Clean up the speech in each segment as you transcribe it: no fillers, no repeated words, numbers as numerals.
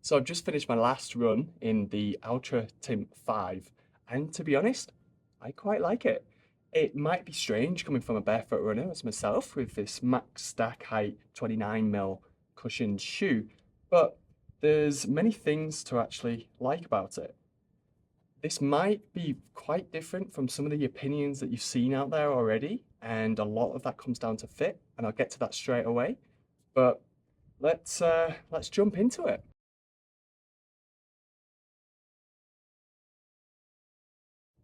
So I've just finished my last run in the Altra Timp 5, and to be honest, I quite like it. It might be strange coming from a barefoot runner as myself with this max stack height 29mm cushioned shoe, but there's many things to actually like about it. This might be quite different from some of the opinions that you've seen out there already, and a lot of that comes down to fit, and I'll get to that straight away. But let's jump into it.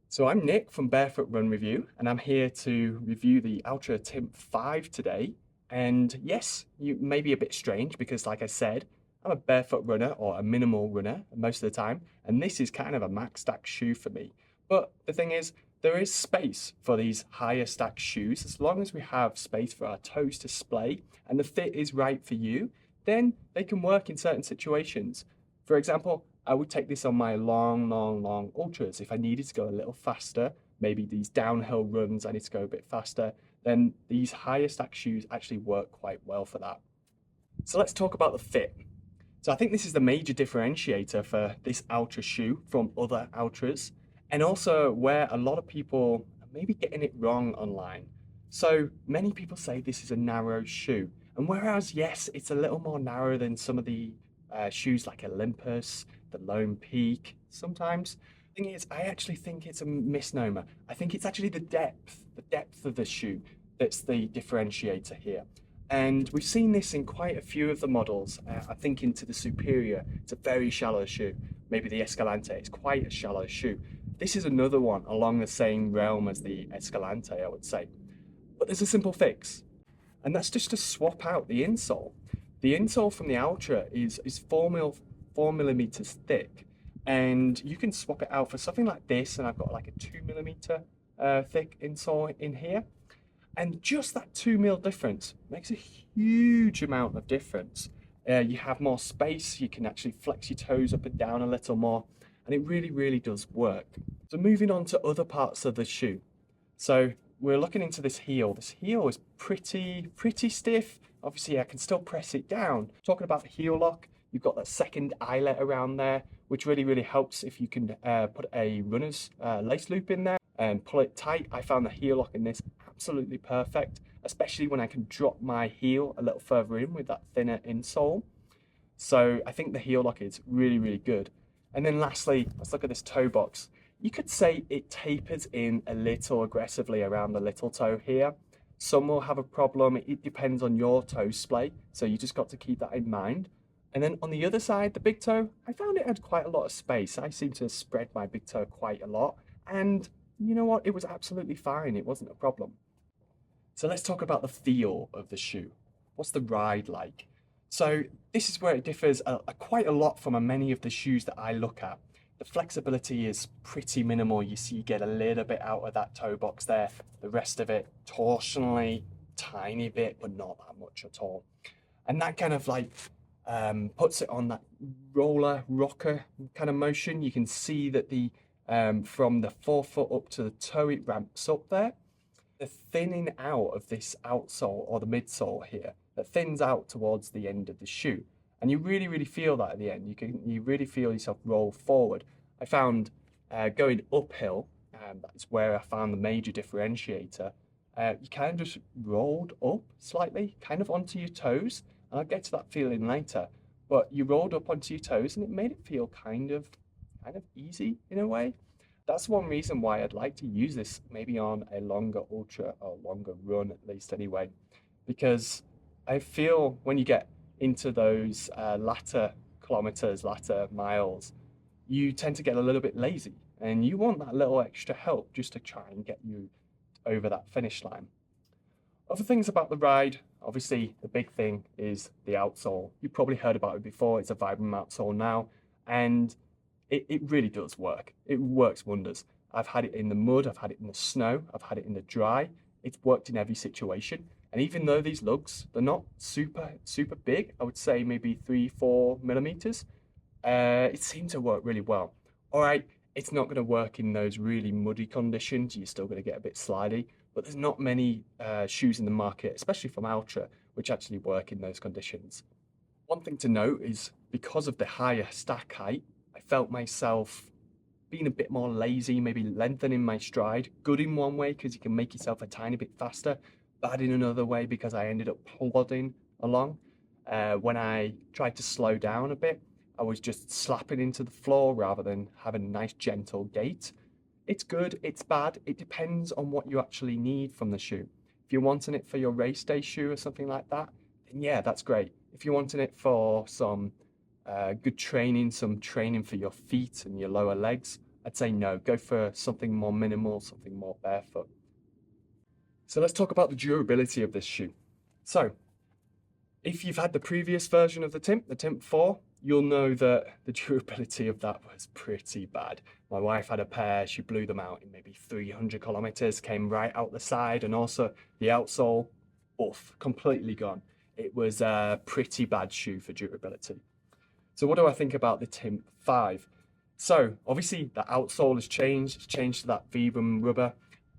So I'm Nick from Barefoot Run Review, and I'm here to review the Altra Timp 5 today. And yes, you may be a bit strange because, like I said, I'm a barefoot runner or a minimal runner most of the time, and this is kind of a max stack shoe for me. But the thing is, there is space for these higher stack shoes as long as we have space for our toes to splay and the fit is right for you, then they can work in certain situations. For example, I would take this on my long ultras. If I needed to go a little faster, maybe these downhill runs, I need to go a bit faster, then these higher stack shoes actually work quite well for that. So let's talk about the fit. So I think this is the major differentiator for this Altra shoe from other Altras, and also where a lot of people are maybe getting it wrong online. So many people say this is a narrow shoe, and whereas yes, it's a little more narrow than some of the shoes like Olympus, the Lone Peak, sometimes. The thing is, I actually think it's a misnomer. I think it's actually the depth of the shoe that's the differentiator here. And we've seen this in quite a few of the models. I think into the Superior, it's a very shallow shoe. Maybe the Escalante, it's quite a shallow shoe. This is another one along the same realm as the Escalante, I would say. But there's a simple fix, and that's just to swap out the insole. The insole from the Ultra is 4 millimeters thick, and you can swap it out for something like this, and I've got like a 2 millimeter thick insole in here. And just that 2 mil difference makes a huge amount of difference. You have more space, you can actually flex your toes up and down a little more, and it really does work. So moving on to other parts of the shoe. So we're looking into this heel. This heel is pretty stiff. Obviously, I can still press it down. Talking about the heel lock, you've got that second eyelet around there, which really helps if you can put a runner's lace loop in there and pull it tight. I found the heel lock in this absolutely perfect, especially when I can drop my heel a little further in with that thinner insole. So I think the heel lock is really good. And then lastly, let's look at this toe box. You could say it tapers in a little aggressively around the little toe here. Some will have a problem. It depends on your toe splay, so you just got to keep that in mind. And then on the other side, the big toe, I found it had quite a lot of space. I seem to spread my big toe quite a lot. And you know what? It was absolutely fine. It wasn't a problem. So let's talk about the feel of the shoe. What's the ride like? So this is where it differs quite a lot from many of the shoes that I look at. The flexibility is pretty minimal. You see, you get a little bit out of that toe box there. The rest of it torsionally, tiny bit, but not that much at all. And that kind of like puts it on that rocker kind of motion. You can see that the from the forefoot up to the toe, it ramps up there. The thinning out of this outsole or the midsole here, that thins out towards the end of the shoe. And you really feel that at the end. You really feel yourself roll forward. I found going uphill, that's where I found the major differentiator. You kind of just rolled up slightly, kind of onto your toes. And I'll get to that feeling later. But you rolled up onto your toes and it made it feel kind of easy in a way. That's one reason why I'd like to use this maybe on a longer ultra or longer run, at least anyway, because I feel when you get into those latter kilometers, latter miles, you tend to get a little bit lazy and you want that little extra help just to try and get you over that finish line. Other things about the ride, obviously the big thing is the outsole. You've probably heard about it before. It's a Vibram outsole now, and it really does work. It works wonders. I've had it in the mud, I've had it in the snow, I've had it in the dry. It's worked in every situation. And even though these lugs, they're not super big, I would say maybe 3-4 millimeters, it seemed to work really well. All right, it's not going to work in those really muddy conditions. You're still going to get a bit slidey, but there's not many shoes in the market, especially from Altra, which actually work in those conditions. One thing to note is because of the higher stack height, I felt myself being a bit more lazy, maybe lengthening my stride. Good in one way because you can make yourself a tiny bit faster, bad in another way because I ended up plodding along. When I tried to slow down a bit, I was just slapping into the floor rather than having a nice gentle gait. It's good, it's bad, it depends on what you actually need from the shoe. If you're wanting it for your race day shoe or something like that, then yeah, that's great. If you're wanting it for some good training, some training for your feet and your lower legs, I'd say no. Go for something more minimal, something more barefoot. So let's talk about the durability of this shoe. So if you've had the previous version of the Timp 4, you'll know that the durability of that was pretty bad. My wife had a pair, she blew them out in maybe 300 kilometers, came right out the side, and also the outsole, off, completely gone. It was a pretty bad shoe for durability. So what do I think about the Timp 5? So obviously the outsole has changed. It's changed to that Vibram rubber.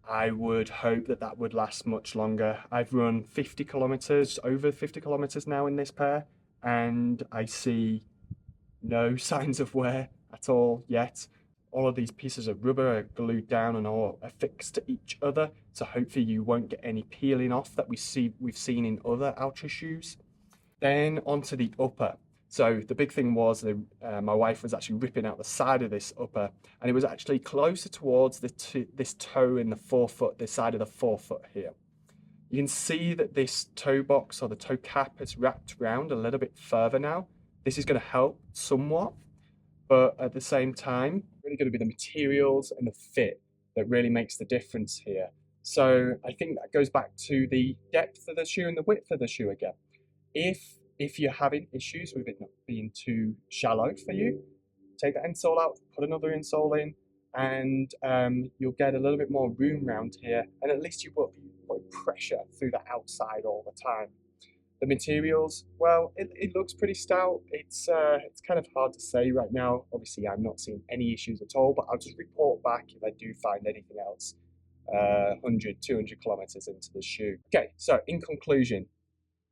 I would hope that that would last much longer. I've run 50 kilometers, over 50 kilometers now in this pair, and I see no signs of wear at all yet. All of these pieces of rubber are glued down and all affixed to each other, so hopefully you won't get any peeling off that we've seen in other Altra shoes. Then onto the upper. So the big thing was that my wife was actually ripping out the side of this upper, and it was actually closer towards this toe in the forefoot, this side of the forefoot here. You can see that this toe box or the toe cap is wrapped around a little bit further now. This is going to help somewhat, but at the same time, really going to be the materials and the fit that really makes the difference here. So I think that goes back to the depth of the shoe and the width of the shoe again. If you're having issues with it not being too shallow for you, take that insole out, put another insole in, and you'll get a little bit more room around here, and at least you won't be putting pressure through the outside all the time. The materials, well, it looks pretty stout. It's kind of hard to say right now. Obviously, I'm not seeing any issues at all, but I'll just report back if I do find anything else 100, 200 kilometers into the shoe. Okay, so in conclusion,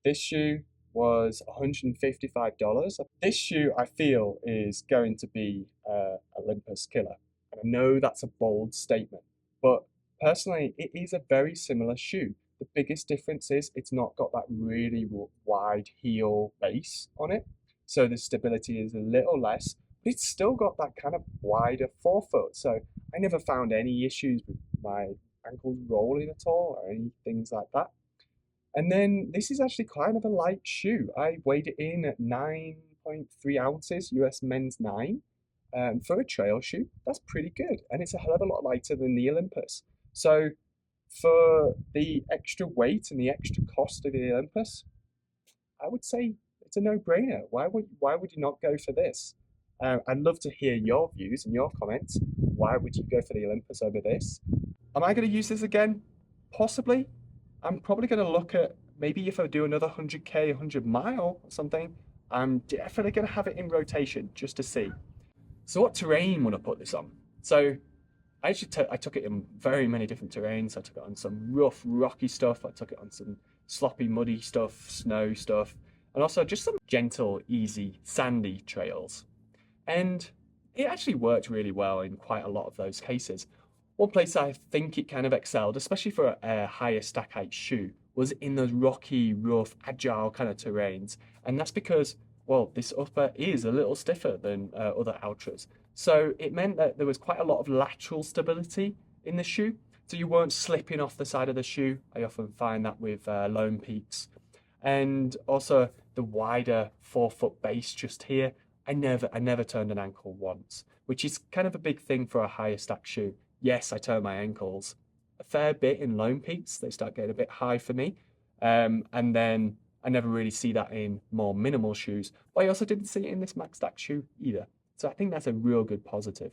this shoe was $155. This shoe, I feel, is going to be a Olympus killer. And I know that's a bold statement, but personally, it is a very similar shoe. The biggest difference is it's not got that really wide heel base on it, so the stability is a little less, but it's still got that kind of wider forefoot. So I never found any issues with my ankles rolling at all or any things like that. And then this is actually kind of a light shoe. I weighed it in at 9.3 ounces, US men's 9. For a trail shoe, that's pretty good. And it's a hell of a lot lighter than the Olympus. So for the extra weight and the extra cost of the Olympus, I would say it's a no-brainer. Why would you not go for this? I'd love to hear your views and your comments. Why would you go for the Olympus over this? Am I going to use this again? Possibly. I'm probably going to look at maybe if I do another 100K, 100 mile or something, I'm definitely going to have it in rotation just to see. So what terrain would I put this on? So I took it in very many different terrains. I took it on some rough, rocky stuff. I took it on some sloppy, muddy stuff, snow stuff, and also just some gentle, easy, sandy trails. And it actually worked really well in quite a lot of those cases. One place I think it kind of excelled, especially for a higher stack height shoe, was in those rocky, rough, agile kind of terrains. And that's because, well, this upper is a little stiffer than other Altras. So it meant that there was quite a lot of lateral stability in the shoe. So you weren't slipping off the side of the shoe. I often find that with Lone Peaks. And also the wider forefoot base just here. I never turned an ankle once, which is kind of a big thing for a higher stack shoe. Yes, I turn my ankles a fair bit in Lone Peaks. They start getting a bit high for me. And then I never really see that in more minimal shoes. But I also didn't see it in this Max Stack shoe either. So I think that's a real good positive.